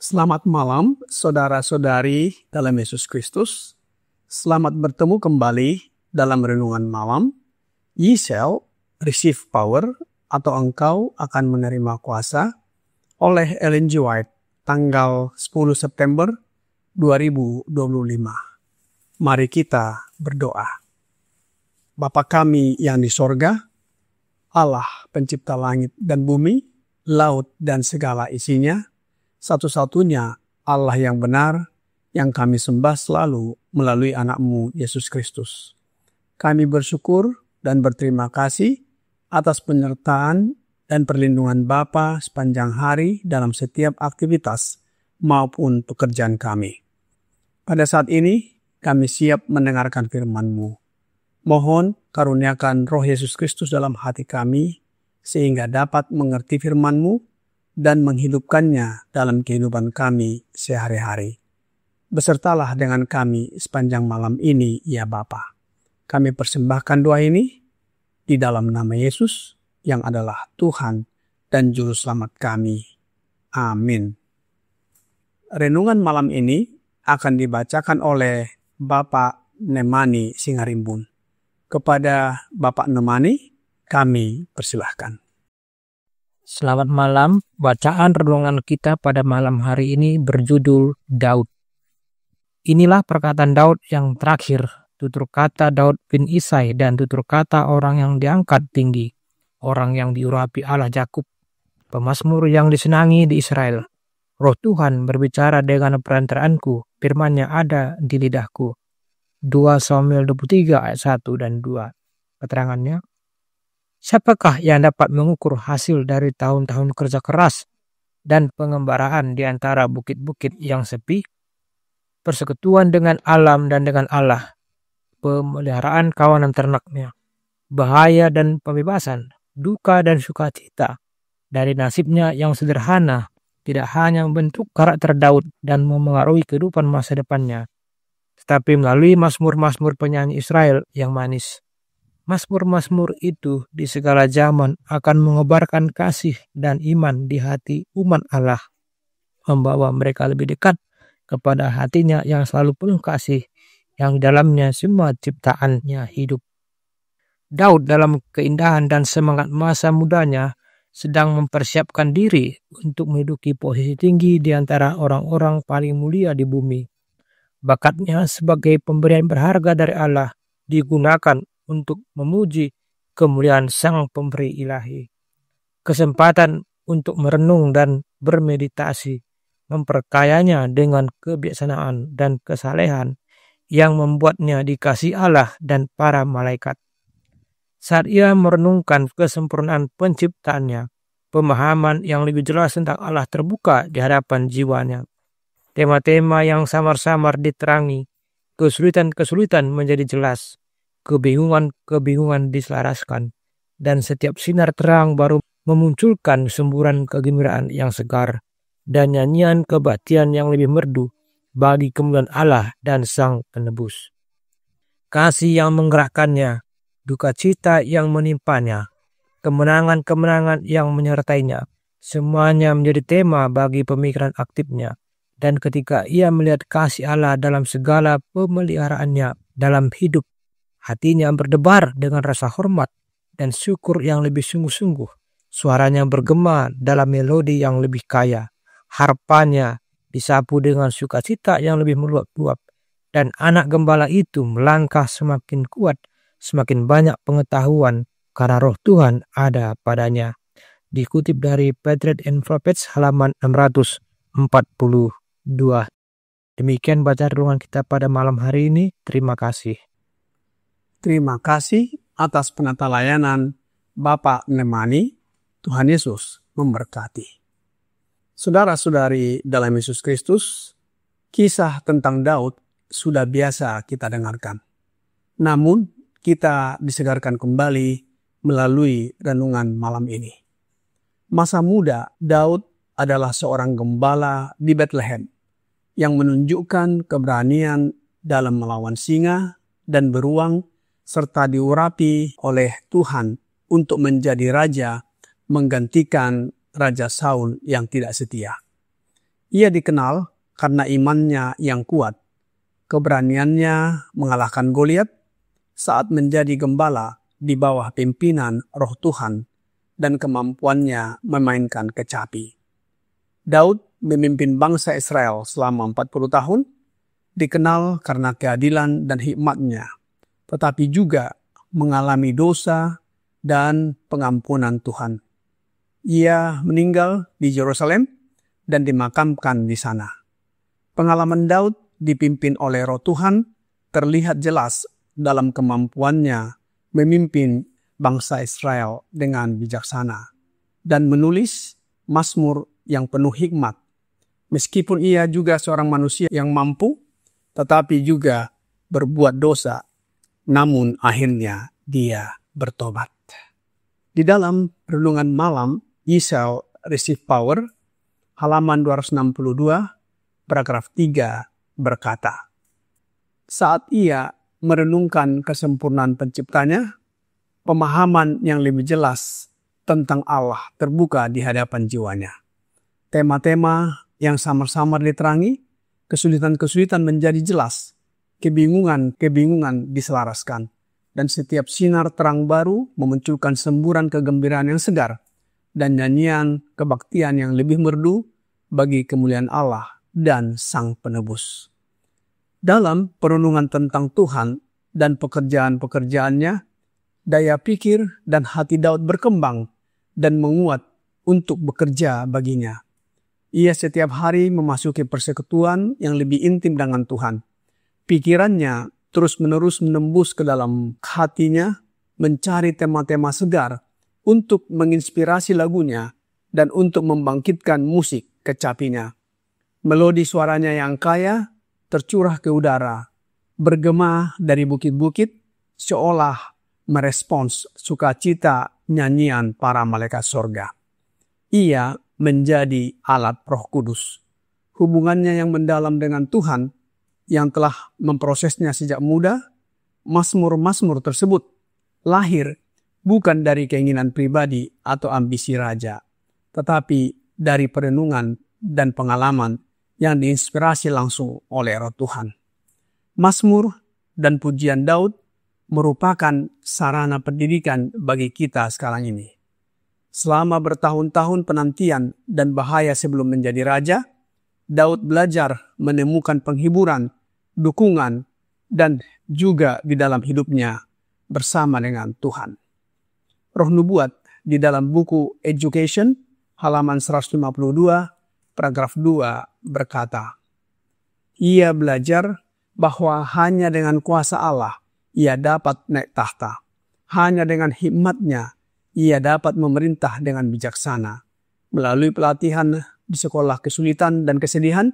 Selamat malam, saudara-saudari dalam Yesus Kristus. Selamat bertemu kembali dalam renungan malam. Ye shall receive power, atau engkau akan menerima kuasa, oleh Ellen G. White, tanggal 10 September 2025. Mari kita berdoa. Bapa kami yang di sorga, Allah pencipta langit dan bumi, laut dan segala isinya, satu-satunya Allah yang benar, yang kami sembah selalu melalui anak-Mu Yesus Kristus. Kami bersyukur dan berterima kasih atas penyertaan dan perlindungan Bapa sepanjang hari dalam setiap aktivitas maupun pekerjaan kami. Pada saat ini, kami siap mendengarkan firman-Mu. Mohon karuniakan Roh Yesus Kristus dalam hati kami, sehingga dapat mengerti firman-Mu dan menghidupkannya dalam kehidupan kami sehari-hari. Besertalah dengan kami sepanjang malam ini, ya Bapa. Kami persembahkan doa ini di dalam nama Yesus yang adalah Tuhan dan Juru Selamat kami. Amin. Renungan malam ini akan dibacakan oleh Bapak Nemani Singarimbun. Kepada Bapak Nemani, kami persilahkan. Selamat malam. Bacaan renungan kita pada malam hari ini berjudul Daud. Inilah perkataan Daud yang terakhir, tutur kata Daud bin Isai dan tutur kata orang yang diangkat tinggi, orang yang diurapi Allah Yakub, pemazmur yang disenangi di Israel. Roh Tuhan berbicara dengan perantaraanku, firman-Nya ada di lidahku. 2 Samuel 23 ayat 1 dan 2. Keterangannya, siapakah yang dapat mengukur hasil dari tahun-tahun kerja keras dan pengembaraan di antara bukit-bukit yang sepi? Persekutuan dengan alam dan dengan Allah, pemeliharaan kawanan ternaknya, bahaya dan pembebasan, duka dan sukacita. Dari nasibnya yang sederhana, tidak hanya membentuk karakter Daud dan memengaruhi kehidupan masa depannya, tetapi melalui mazmur-mazmur penyanyi Israel yang manis. Mazmur-mazmur itu di segala zaman akan mengobarkan kasih dan iman di hati umat Allah, membawa mereka lebih dekat kepada hatinya yang selalu penuh kasih, yang di dalamnya semua ciptaannya hidup. Daud dalam keindahan dan semangat masa mudanya sedang mempersiapkan diri untuk menduduki posisi tinggi di antara orang-orang paling mulia di bumi. Bakatnya sebagai pemberian berharga dari Allah digunakan untuk memuji kemuliaan Sang Pemberi Ilahi. Kesempatan untuk merenung dan bermeditasi memperkayanya dengan kebijaksanaan dan kesalehan yang membuatnya dikasihi Allah dan para malaikat. Saat ia merenungkan kesempurnaan penciptaannya, pemahaman yang lebih jelas tentang Allah terbuka di hadapan jiwanya. Tema-tema yang samar-samar diterangi, kesulitan-kesulitan menjadi jelas, kebingungan-kebingungan diselaraskan, dan setiap sinar terang baru memunculkan semburan kegembiraan yang segar dan nyanyian kebaktian yang lebih merdu bagi kemuliaan Allah dan Sang Penebus. Kasih yang menggerakkannya, duka cita yang menimpanya, kemenangan-kemenangan yang menyertainya, semuanya menjadi tema bagi pemikiran aktifnya. Dan ketika ia melihat kasih Allah dalam segala pemeliharaannya dalam hidup, hatinya berdebar dengan rasa hormat dan syukur yang lebih sungguh-sungguh. Suaranya bergema dalam melodi yang lebih kaya. Harpanya disapu dengan sukacita yang lebih meluap-luap. Dan anak gembala itu melangkah semakin kuat, semakin banyak pengetahuan karena Roh Tuhan ada padanya. dikutip dari Patriot and Prophets halaman 642. Demikian baca renungan kita pada malam hari ini. Terima kasih. Terima kasih atas penata layanan Bapak Nemani. Tuhan Yesus memberkati. Saudara-saudari dalam Yesus Kristus, kisah tentang Daud sudah biasa kita dengarkan. Namun, kita disegarkan kembali melalui renungan malam ini. Masa muda Daud adalah seorang gembala di Bethlehem yang menunjukkan keberanian dalam melawan singa dan beruang serta diurapi oleh Tuhan untuk menjadi raja menggantikan Raja Saul yang tidak setia. Ia dikenal karena imannya yang kuat, keberaniannya mengalahkan Goliat saat menjadi gembala di bawah pimpinan Roh Tuhan dan kemampuannya memainkan kecapi. Daud memimpin bangsa Israel selama 40 tahun, dikenal karena keadilan dan hikmatnya, tetapi juga mengalami dosa dan pengampunan Tuhan. Ia meninggal di Yerusalem dan dimakamkan di sana. Pengalaman Daud dipimpin oleh Roh Tuhan terlihat jelas dalam kemampuannya memimpin bangsa Israel dengan bijaksana dan menulis mazmur yang penuh hikmat. Meskipun ia juga seorang manusia yang mampu, tetapi juga berbuat dosa, namun akhirnya dia bertobat. Di dalam renungan malam, Ye-Shall Receive Power, halaman 262, paragraf 3 berkata, saat ia merenungkan kesempurnaan penciptanya, pemahaman yang lebih jelas tentang Allah terbuka di hadapan jiwanya. Tema-tema yang samar-samar diterangi, kesulitan-kesulitan menjadi jelas, kebingungan-kebingungan diselaraskan, dan setiap sinar terang baru memunculkan semburan kegembiraan yang segar dan nyanyian kebaktian yang lebih merdu bagi kemuliaan Allah dan Sang Penebus. Dalam perenungan tentang Tuhan dan pekerjaan-pekerjaannya, daya pikir dan hati Daud berkembang dan menguat untuk bekerja baginya. Ia setiap hari memasuki persekutuan yang lebih intim dengan Tuhan. Pikirannya terus-menerus menembus ke dalam hatinya, mencari tema-tema segar untuk menginspirasi lagunya dan untuk membangkitkan musik kecapinya. Melodi suaranya yang kaya tercurah ke udara, bergema dari bukit-bukit, seolah merespons sukacita nyanyian para malaikat sorga. Ia menjadi alat Roh Kudus. Hubungannya yang mendalam dengan Tuhan yang telah memprosesnya sejak muda, mazmur-mazmur tersebut lahir bukan dari keinginan pribadi atau ambisi raja, tetapi dari perenungan dan pengalaman yang diinspirasi langsung oleh Roh Tuhan. Mazmur dan pujian Daud merupakan sarana pendidikan bagi kita sekarang ini. Selama bertahun-tahun penantian dan bahaya sebelum menjadi raja, Daud belajar menemukan penghiburan, dukungan, dan juga di dalam hidupnya bersama dengan Tuhan. Roh Nubuat di dalam buku Education, halaman 152, paragraf 2 berkata, ia belajar bahwa hanya dengan kuasa Allah ia dapat naik tahta. Hanya dengan hikmatnya ia dapat memerintah dengan bijaksana. Melalui pelatihan di sekolah kesulitan dan kesedihan,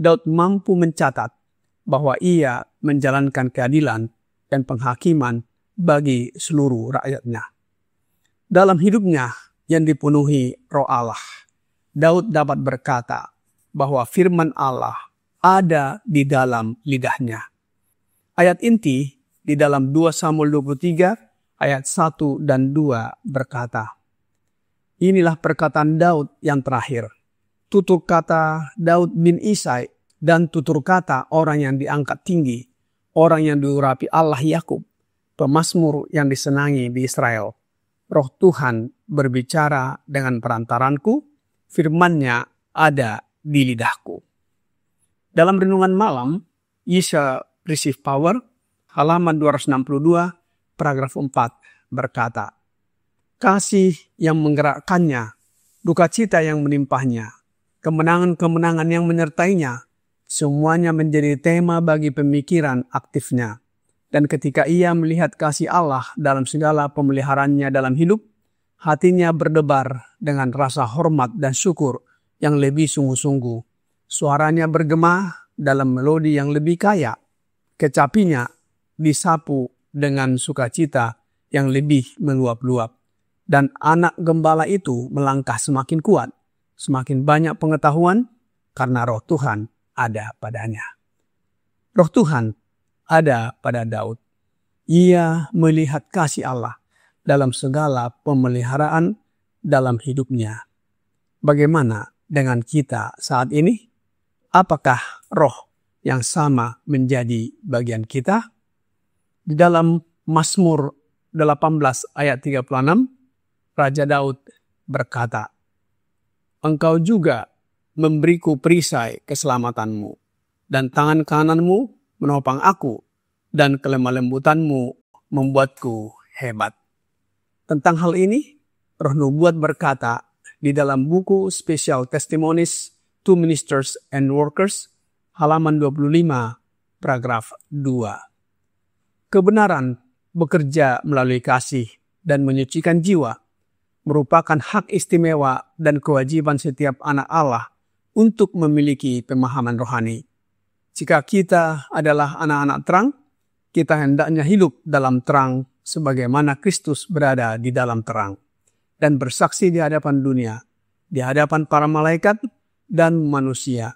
Daud mampu mencatat bahwa ia menjalankan keadilan dan penghakiman bagi seluruh rakyatnya. Dalam hidupnya yang dipenuhi Roh Allah, Daud dapat berkata bahwa firman Allah ada di dalam lidahnya. Ayat inti di dalam 2 Samuel 23 ayat 1 dan 2 berkata, inilah perkataan Daud yang terakhir, tutur kata Daud bin Isai dan tutur kata orang yang diangkat tinggi, orang yang diurapi Allah Yakub, pemazmur yang disenangi di Israel. Roh Tuhan berbicara dengan perantaranku, firman-Nya ada di lidahku. Dalam renungan malam, Ye-Shall Receive Power, halaman 262, paragraf 4 berkata, kasih yang menggerakkannya duka cita yang menimpahnya, kemenangan-kemenangan yang menyertainya, semuanya menjadi tema bagi pemikiran aktifnya. Dan ketika ia melihat kasih Allah dalam segala pemeliharaannya dalam hidup, hatinya berdebar dengan rasa hormat dan syukur yang lebih sungguh-sungguh. Suaranya bergema dalam melodi yang lebih kaya. Kecapinya disapu dengan sukacita yang lebih meluap-luap. Dan anak gembala itu melangkah semakin kuat, semakin banyak pengetahuan karena roh Tuhan ada padanya. Roh Tuhan ada pada Daud. Ia melihat kasih Allah dalam segala pemeliharaan dalam hidupnya. Bagaimana dengan kita saat ini? Apakah roh yang sama menjadi bagian kita? Di dalam Mazmur 18 ayat 36, Raja Daud berkata, "Engkau juga memberiku perisai keselamatanmu, dan tangan kananmu menopang aku, dan kelemah lembutanmu membuatku hebat." Tentang hal ini, Roh Nubuat berkata di dalam buku Special Testimonies to Ministers and Workers, halaman 25, paragraf 2. Kebenaran bekerja melalui kasih dan menyucikan jiwa merupakan hak istimewa dan kewajiban setiap anak Allah untuk memiliki pemahaman rohani. Jika kita adalah anak-anak terang, kita hendaknya hidup dalam terang sebagaimana Kristus berada di dalam terang dan bersaksi di hadapan dunia, di hadapan para malaikat dan manusia,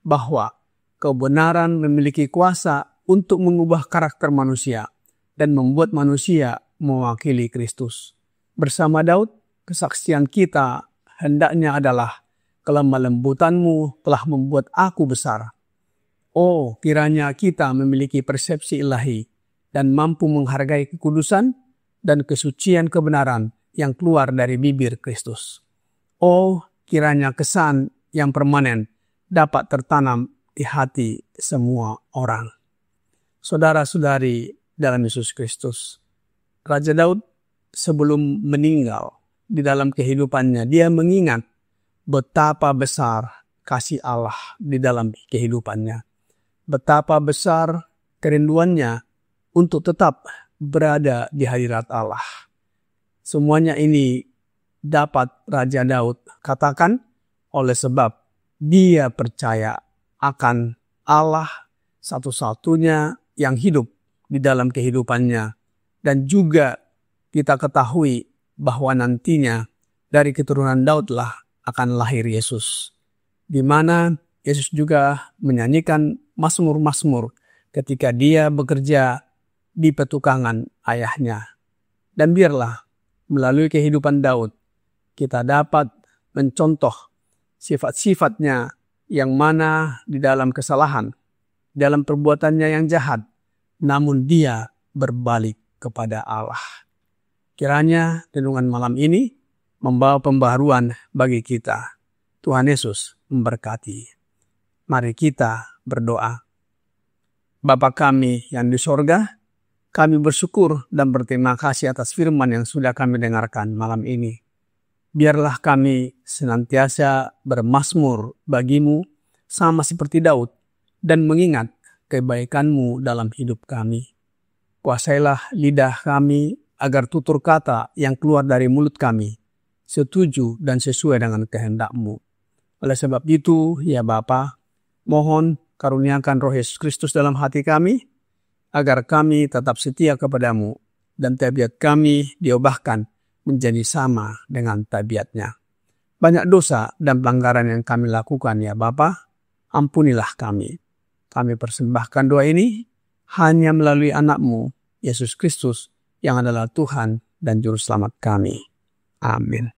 bahwa kebenaran memiliki kuasa untuk mengubah karakter manusia dan membuat manusia mewakili Kristus. Bersama Daud, kesaksian kita hendaknya adalah, "Kelemah lembutanmu telah membuat aku besar." Oh, kiranya kita memiliki persepsi ilahi dan mampu menghargai kekudusan dan kesucian kebenaran yang keluar dari bibir Kristus. Oh, kiranya kesan yang permanen dapat tertanam di hati semua orang. Saudara-saudari dalam Yesus Kristus, Raja Daud sebelum meninggal di dalam kehidupannya, dia mengingat betapa besar kasih Allah di dalam kehidupannya. Betapa besar kerinduannya untuk tetap berada di hadirat Allah. Semuanya ini dapat Raja Daud katakan oleh sebab dia percaya akan Allah satu-satunya yang hidup di dalam kehidupannya. Dan juga kita ketahui bahwa nantinya dari keturunan Daudlah akan lahir Yesus, di mana Yesus juga menyanyikan mazmur-mazmur ketika dia bekerja di petukangan ayahnya. Dan biarlah melalui kehidupan Daud kita dapat mencontoh sifat-sifatnya yang mana di dalam kesalahan, dalam perbuatannya yang jahat, namun dia berbalik kepada Allah. Kiranya renungan malam ini membawa pembaharuan bagi kita. Tuhan Yesus memberkati. Mari kita berdoa. Bapa kami yang di sorga, kami bersyukur dan berterima kasih atas firman yang sudah kami dengarkan malam ini. Biarlah kami senantiasa bermazmur bagimu sama seperti Daud dan mengingat kebaikan-Mu dalam hidup kami. Kuasailah lidah kami agar tutur kata yang keluar dari mulut kami setuju dan sesuai dengan kehendak-Mu. Oleh sebab itu, ya Bapa, mohon karuniakan Roh Yesus Kristus dalam hati kami, agar kami tetap setia kepadamu dan tabiat kami diubahkan menjadi sama dengan tabiatnya. Banyak dosa dan pelanggaran yang kami lakukan, ya Bapa, ampunilah kami. Kami persembahkan doa ini hanya melalui anak-Mu, Yesus Kristus, yang adalah Tuhan dan Juru Selamat kami. Amin.